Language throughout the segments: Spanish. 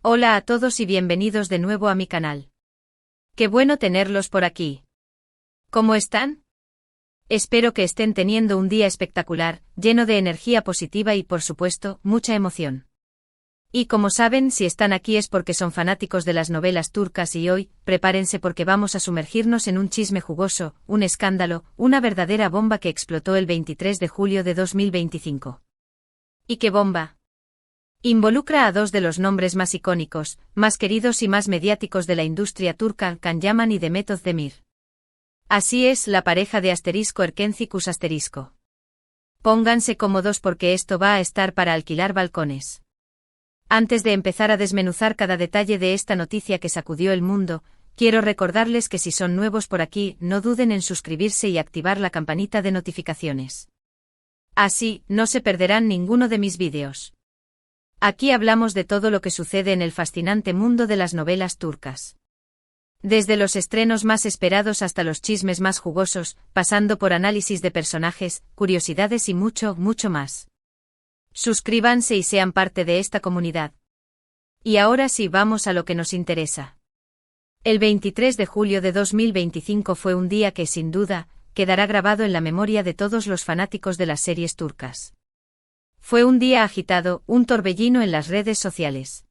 Hola a todos y bienvenidos de nuevo a mi canal. Qué bueno tenerlos por aquí. ¿Cómo están? Espero que estén teniendo un día espectacular, lleno de energía positiva y, por supuesto, mucha emoción. Y como saben, si están aquí es porque son fanáticos de las novelas turcas y hoy, prepárense porque vamos a sumergirnos en un chisme jugoso, un escándalo, una verdadera bomba que explotó el 23 de julio de 2025. ¿Y qué bomba? Involucra a dos de los nombres más icónicos, más queridos y más mediáticos de la industria turca, Can Yaman y Demet Özdemir. Así es, la pareja de *Erkenci*. Pónganse cómodos porque esto va a estar para alquilar balcones. Antes de empezar a desmenuzar cada detalle de esta noticia que sacudió el mundo, quiero recordarles que si son nuevos por aquí, no duden en suscribirse y activar la campanita de notificaciones. Así, no se perderán ninguno de mis vídeos. Aquí hablamos de todo lo que sucede en el fascinante mundo de las novelas turcas. Desde los estrenos más esperados hasta los chismes más jugosos, pasando por análisis de personajes, curiosidades y mucho, mucho más. Suscríbanse y sean parte de esta comunidad. Y ahora sí vamos a lo que nos interesa. El 23 de julio de 2025 fue un día que, sin duda, quedará grabado en la memoria de todos los fanáticos de las series turcas. Fue un día agitado, un torbellino en las redes sociales.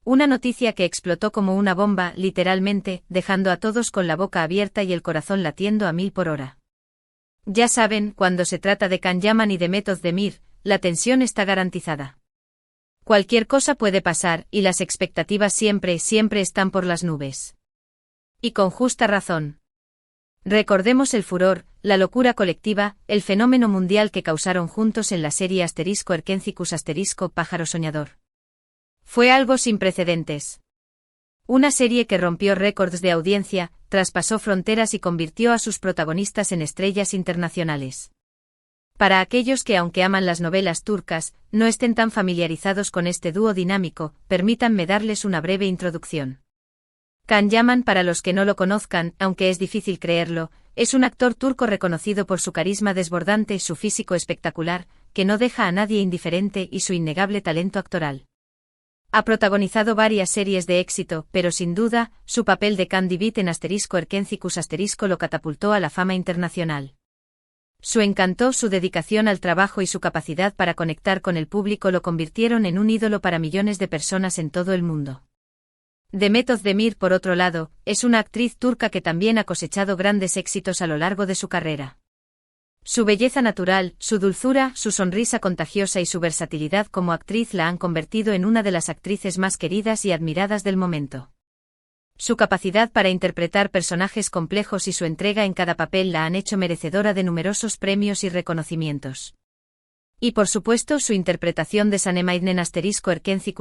Una noticia que explotó como una bomba, literalmente, dejando a todos con la boca abierta y el corazón latiendo a 1000 por hora. Ya saben, cuando se trata de Can Yaman y Demet Özdemir, la tensión está garantizada. Cualquier cosa puede pasar, y las expectativas siempre están por las nubes. Y con justa razón. Recordemos el furor, la locura colectiva, el fenómeno mundial que causaron juntos en la serie *Erkenci*, Pájaro Soñador. Fue algo sin precedentes. Una serie que rompió récords de audiencia, traspasó fronteras y convirtió a sus protagonistas en estrellas internacionales. Para aquellos que, aunque aman las novelas turcas, no estén tan familiarizados con este dúo dinámico, permítanme darles una breve introducción. Can Yaman, para los que no lo conozcan, aunque es difícil creerlo, es un actor turco reconocido por su carisma desbordante, su físico espectacular, que no deja a nadie indiferente y su innegable talento actoral. Ha protagonizado varias series de éxito, pero sin duda, su papel de Can Divit en *Erkenci* lo catapultó a la fama internacional. Su encanto, su dedicación al trabajo y su capacidad para conectar con el público lo convirtieron en un ídolo para millones de personas en todo el mundo. Demet Özdemir, por otro lado, es una actriz turca que también ha cosechado grandes éxitos a lo largo de su carrera. Su belleza natural, su dulzura, su sonrisa contagiosa y su versatilidad como actriz la han convertido en una de las actrices más queridas y admiradas del momento. Su capacidad para interpretar personajes complejos y su entrega en cada papel la han hecho merecedora de numerosos premios y reconocimientos. Y por supuesto su interpretación de Sanemainden *Erkenci*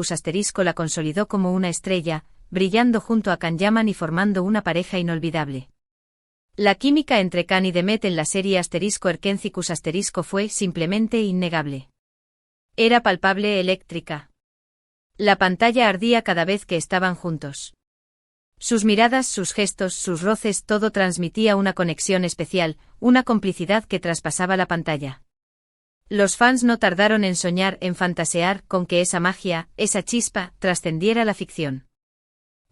la consolidó como una estrella, brillando junto a Can Yaman y formando una pareja inolvidable. La química entre Can y Demet en la serie *Erkenci* fue simplemente innegable. Era palpable, eléctrica. La pantalla ardía cada vez que estaban juntos. Sus miradas, sus gestos, sus roces, todo transmitía una conexión especial, una complicidad que traspasaba la pantalla. Los fans no tardaron en soñar, en fantasear con que esa magia, esa chispa, trascendiera la ficción.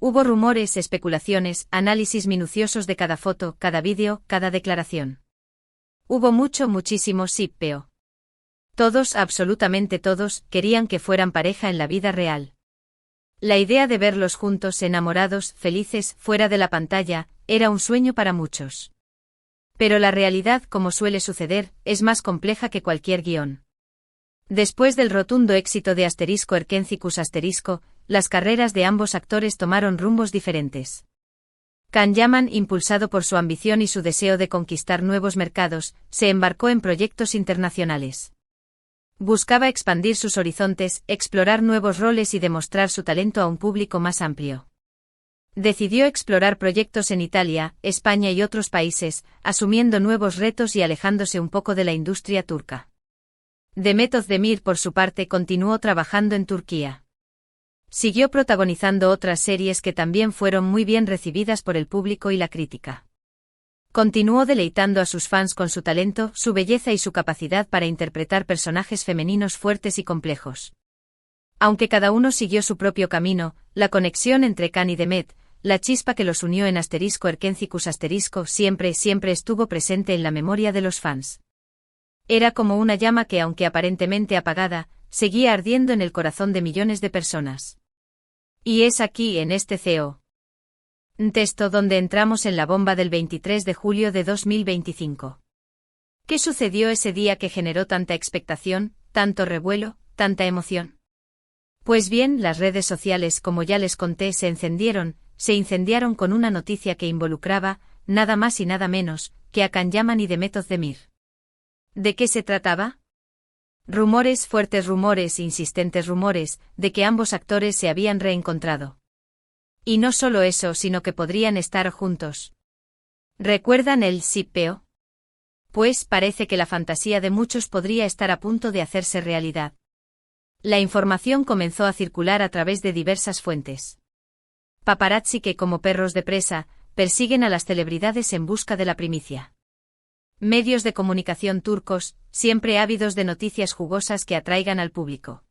Hubo rumores, especulaciones, análisis minuciosos de cada foto, cada vídeo, cada declaración. Hubo muchísimo shippeo. Todos, absolutamente todos, querían que fueran pareja en la vida real. La idea de verlos juntos, enamorados, felices, fuera de la pantalla, era un sueño para muchos. Pero la realidad, como suele suceder, es más compleja que cualquier guión. Después del rotundo éxito de *Erkenci*, las carreras de ambos actores tomaron rumbos diferentes. Can Yaman, impulsado por su ambición y su deseo de conquistar nuevos mercados, se embarcó en proyectos internacionales. Buscaba expandir sus horizontes, explorar nuevos roles y demostrar su talento a un público más amplio. Decidió explorar proyectos en Italia, España y otros países, asumiendo nuevos retos y alejándose un poco de la industria turca. Demet Özdemir, por su parte, continuó trabajando en Turquía. Siguió protagonizando otras series que también fueron muy bien recibidas por el público y la crítica. Continuó deleitando a sus fans con su talento, su belleza y su capacidad para interpretar personajes femeninos fuertes y complejos. Aunque cada uno siguió su propio camino, la conexión entre Khan y Demet, la chispa que los unió en *Erkencicus*, siempre estuvo presente en la memoria de los fans. Era como una llama que, aunque aparentemente apagada, seguía ardiendo en el corazón de millones de personas. Y es aquí, en este CEO. Texto donde entramos en la bomba del 23 de julio de 2025. ¿Qué sucedió ese día que generó tanta expectación, tanto revuelo, tanta emoción? Pues bien, las redes sociales, como ya les conté, se incendiaron con una noticia que involucraba, nada más y nada menos, que a Can Yaman y Demet Özdemir. ¿De qué se trataba? Rumores, fuertes rumores, insistentes rumores, de que ambos actores se habían reencontrado. Y no solo eso, sino que podrían estar juntos. ¿Recuerdan el shippeo? Pues parece que la fantasía de muchos podría estar a punto de hacerse realidad. La información comenzó a circular a través de diversas fuentes. Paparazzi que, como perros de presa, persiguen a las celebridades en busca de la primicia. Medios de comunicación turcos, siempre ávidos de noticias jugosas que atraigan al público.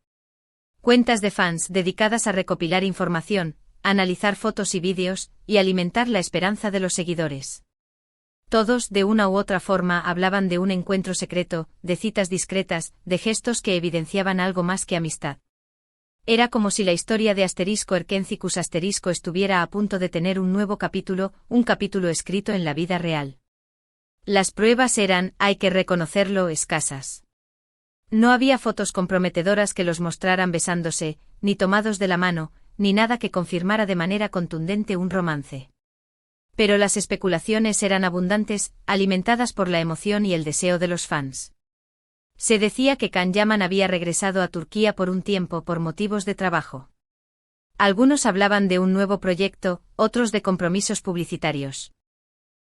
Cuentas de fans dedicadas a recopilar información, analizar fotos y vídeos, y alimentar la esperanza de los seguidores. Todos, de una u otra forma, hablaban de un encuentro secreto, de citas discretas, de gestos que evidenciaban algo más que amistad. Era como si la historia de *Erkencicus* estuviera a punto de tener un nuevo capítulo, un capítulo escrito en la vida real. Las pruebas eran, hay que reconocerlo, escasas. No había fotos comprometedoras que los mostraran besándose, ni tomados de la mano, ni nada que confirmara de manera contundente un romance. Pero las especulaciones eran abundantes, alimentadas por la emoción y el deseo de los fans. Se decía que Can Yaman había regresado a Turquía por un tiempo por motivos de trabajo. Algunos hablaban de un nuevo proyecto, otros de compromisos publicitarios.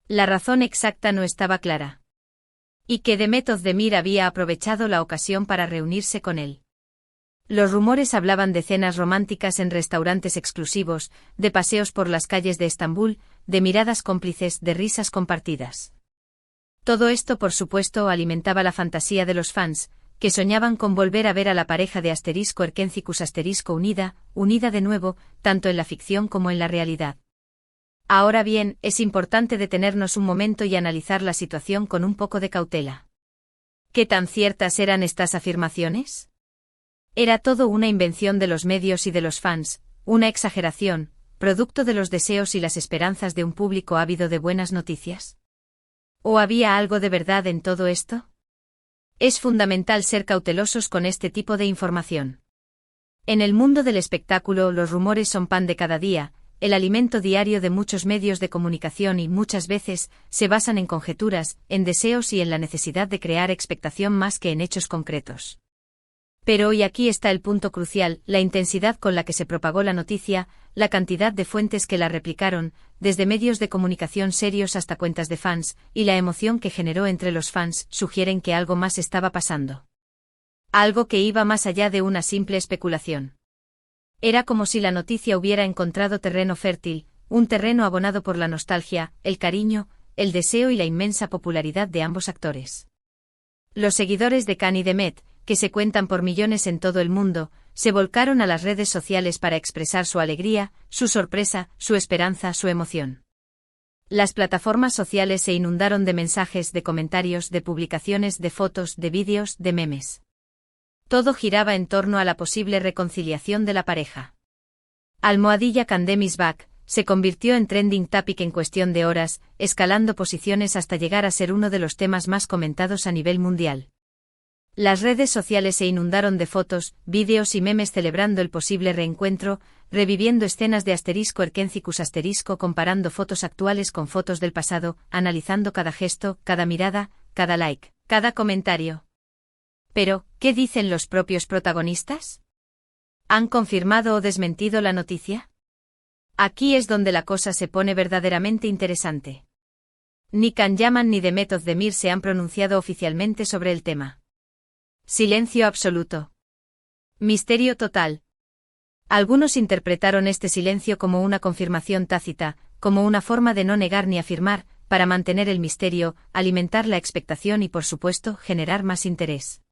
La razón exacta no estaba clara. Y que Demet Özdemir había aprovechado la ocasión para reunirse con él. Los rumores hablaban de cenas románticas en restaurantes exclusivos, de paseos por las calles de Estambul, de miradas cómplices, de risas compartidas. Todo esto, por supuesto, alimentaba la fantasía de los fans, que soñaban con volver a ver a la pareja de *Erkencicus* unida de nuevo, tanto en la ficción como en la realidad. Ahora bien, es importante detenernos un momento y analizar la situación con un poco de cautela. ¿Qué tan ciertas eran estas afirmaciones? ¿Era todo una invención de los medios y de los fans, una exageración, producto de los deseos y las esperanzas de un público ávido de buenas noticias? ¿O había algo de verdad en todo esto? Es fundamental ser cautelosos con este tipo de información. En el mundo del espectáculo, los rumores son pan de cada día, el alimento diario de muchos medios de comunicación y muchas veces se basan en conjeturas, en deseos y en la necesidad de crear expectación más que en hechos concretos. Pero hoy aquí está el punto crucial, la intensidad con la que se propagó la noticia, la cantidad de fuentes que la replicaron, desde medios de comunicación serios hasta cuentas de fans, y la emoción que generó entre los fans, sugieren que algo más estaba pasando. Algo que iba más allá de una simple especulación. Era como si la noticia hubiera encontrado terreno fértil, un terreno abonado por la nostalgia, el cariño, el deseo y la inmensa popularidad de ambos actores. Los seguidores de Can y Demet, que se cuentan por millones en todo el mundo, se volcaron a las redes sociales para expresar su alegría, su sorpresa, su esperanza, su emoción. Las plataformas sociales se inundaron de mensajes, de comentarios, de publicaciones, de fotos, de vídeos, de memes. Todo giraba en torno a la posible reconciliación de la pareja. @Can Dem is back se convirtió en trending topic en cuestión de horas, escalando posiciones hasta llegar a ser uno de los temas más comentados a nivel mundial. Las redes sociales se inundaron de fotos, vídeos y memes celebrando el posible reencuentro, reviviendo escenas de *Erkencicus*, comparando fotos actuales con fotos del pasado, analizando cada gesto, cada mirada, cada like, cada comentario. Pero, ¿qué dicen los propios protagonistas? ¿Han confirmado o desmentido la noticia? Aquí es donde la cosa se pone verdaderamente interesante. Ni Can Yaman ni Demet Özdemir se han pronunciado oficialmente sobre el tema. Silencio absoluto. Misterio total. Algunos interpretaron este silencio como una confirmación tácita, como una forma de no negar ni afirmar, para mantener el misterio, alimentar la expectación y por supuesto generar más interés.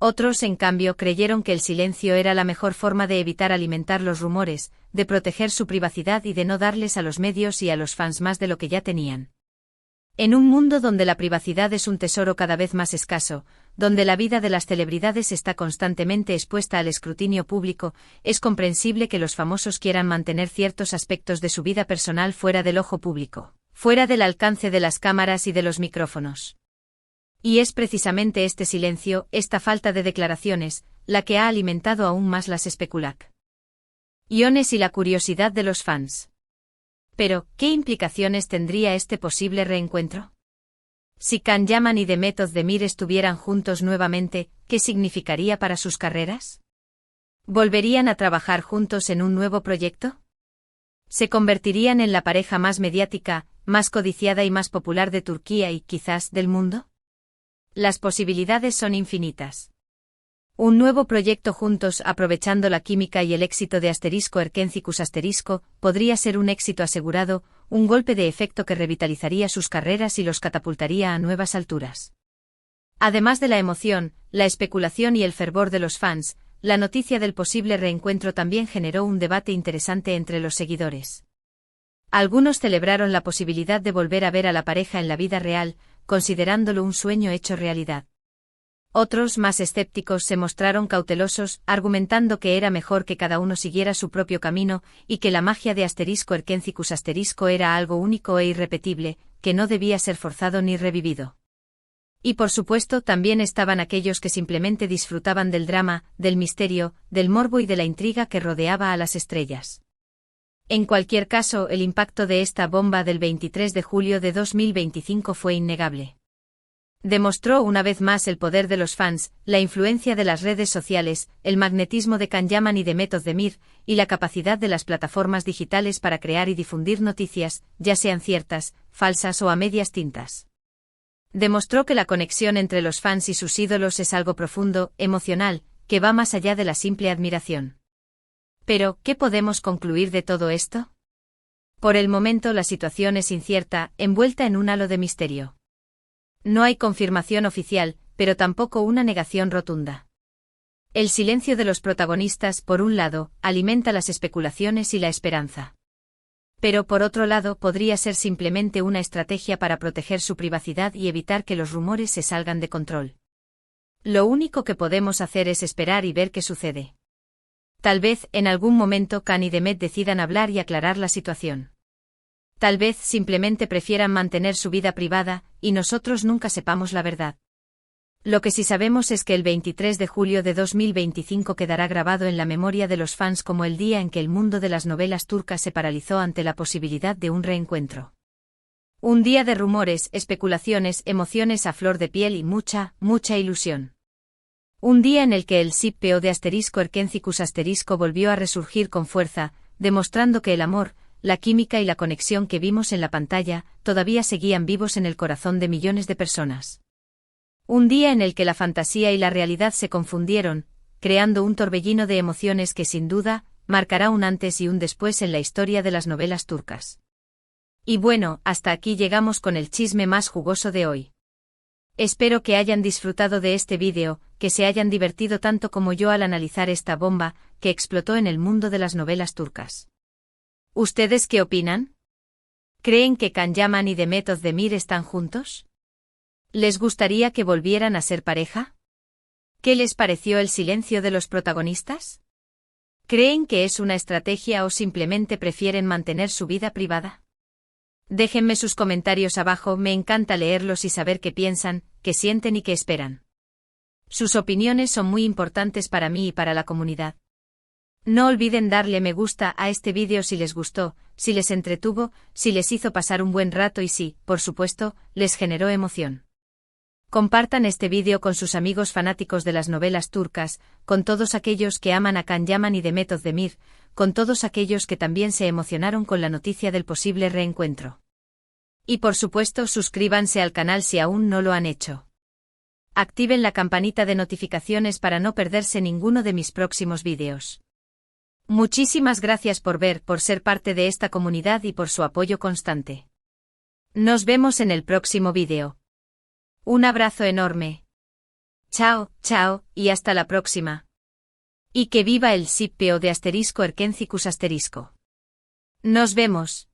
Otros, en cambio, creyeron que el silencio era la mejor forma de evitar alimentar los rumores, de proteger su privacidad y de no darles a los medios y a los fans más de lo que ya tenían. En un mundo donde la privacidad es un tesoro cada vez más escaso, donde la vida de las celebridades está constantemente expuesta al escrutinio público, es comprensible que los famosos quieran mantener ciertos aspectos de su vida personal fuera del ojo público, fuera del alcance de las cámaras y de los micrófonos. Y es precisamente este silencio, esta falta de declaraciones, la que ha alimentado aún más las especulaciones y la curiosidad de los fans. Pero, ¿qué implicaciones tendría este posible reencuentro? Si Can Yaman y Demet Özdemir estuvieran juntos nuevamente, ¿qué significaría para sus carreras? ¿Volverían a trabajar juntos en un nuevo proyecto? ¿Se convertirían en la pareja más mediática, más codiciada y más popular de Turquía y, quizás, del mundo? Las posibilidades son infinitas. Un nuevo proyecto juntos, aprovechando la química y el éxito de *Erkencicus*, podría ser un éxito asegurado, un golpe de efecto que revitalizaría sus carreras y los catapultaría a nuevas alturas. Además de la emoción, la especulación y el fervor de los fans, la noticia del posible reencuentro también generó un debate interesante entre los seguidores. Algunos celebraron la posibilidad de volver a ver a la pareja en la vida real, considerándolo un sueño hecho realidad. Otros, más escépticos, se mostraron cautelosos, argumentando que era mejor que cada uno siguiera su propio camino, y que la magia de *Erkencicus* era algo único e irrepetible, que no debía ser forzado ni revivido. Y por supuesto también estaban aquellos que simplemente disfrutaban del drama, del misterio, del morbo y de la intriga que rodeaba a las estrellas. En cualquier caso, el impacto de esta bomba del 23 de julio de 2025 fue innegable. Demostró una vez más el poder de los fans, la influencia de las redes sociales, el magnetismo de Can Yaman y Demet Özdemir, y la capacidad de las plataformas digitales para crear y difundir noticias, ya sean ciertas, falsas o a medias tintas. Demostró que la conexión entre los fans y sus ídolos es algo profundo, emocional, que va más allá de la simple admiración. Pero, ¿qué podemos concluir de todo esto? Por el momento la situación es incierta, envuelta en un halo de misterio. No hay confirmación oficial, pero tampoco una negación rotunda. El silencio de los protagonistas, por un lado, alimenta las especulaciones y la esperanza. Pero por otro lado podría ser simplemente una estrategia para proteger su privacidad y evitar que los rumores se salgan de control. Lo único que podemos hacer es esperar y ver qué sucede. Tal vez, en algún momento Can y Demet decidan hablar y aclarar la situación. Tal vez simplemente prefieran mantener su vida privada, y nosotros nunca sepamos la verdad. Lo que sí sabemos es que el 23 de julio de 2025 quedará grabado en la memoria de los fans como el día en que el mundo de las novelas turcas se paralizó ante la posibilidad de un reencuentro. Un día de rumores, especulaciones, emociones a flor de piel y mucha ilusión. Un día en el que el SIPPO de *Erkencicus* volvió a resurgir con fuerza, demostrando que el amor, la química y la conexión que vimos en la pantalla, todavía seguían vivos en el corazón de millones de personas. Un día en el que la fantasía y la realidad se confundieron, creando un torbellino de emociones que sin duda, marcará un antes y un después en la historia de las novelas turcas. Y bueno, hasta aquí llegamos con el chisme más jugoso de hoy. Espero que hayan disfrutado de este vídeo, que se hayan divertido tanto como yo al analizar esta bomba, que explotó en el mundo de las novelas turcas. ¿Ustedes qué opinan? ¿Creen que Can Yaman y Demet Özdemir están juntos? ¿Les gustaría que volvieran a ser pareja? ¿Qué les pareció el silencio de los protagonistas? ¿Creen que es una estrategia o simplemente prefieren mantener su vida privada? Déjenme sus comentarios abajo, me encanta leerlos y saber qué piensan, qué sienten y qué esperan. Sus opiniones son muy importantes para mí y para la comunidad. No olviden darle me gusta a este vídeo si les gustó, si les entretuvo, si les hizo pasar un buen rato y si, por supuesto, les generó emoción. Compartan este vídeo con sus amigos fanáticos de las novelas turcas, con todos aquellos que aman a Can Yaman y Demet Özdemir, con todos aquellos que también se emocionaron con la noticia del posible reencuentro. Y por supuesto suscríbanse al canal si aún no lo han hecho. Activen la campanita de notificaciones para no perderse ninguno de mis próximos vídeos. Muchísimas gracias por ver, por ser parte de esta comunidad y por su apoyo constante. Nos vemos en el próximo vídeo. Un abrazo enorme. Chao, chao, y hasta la próxima. Y que viva el Scipio de *Erkencicus*. Nos vemos.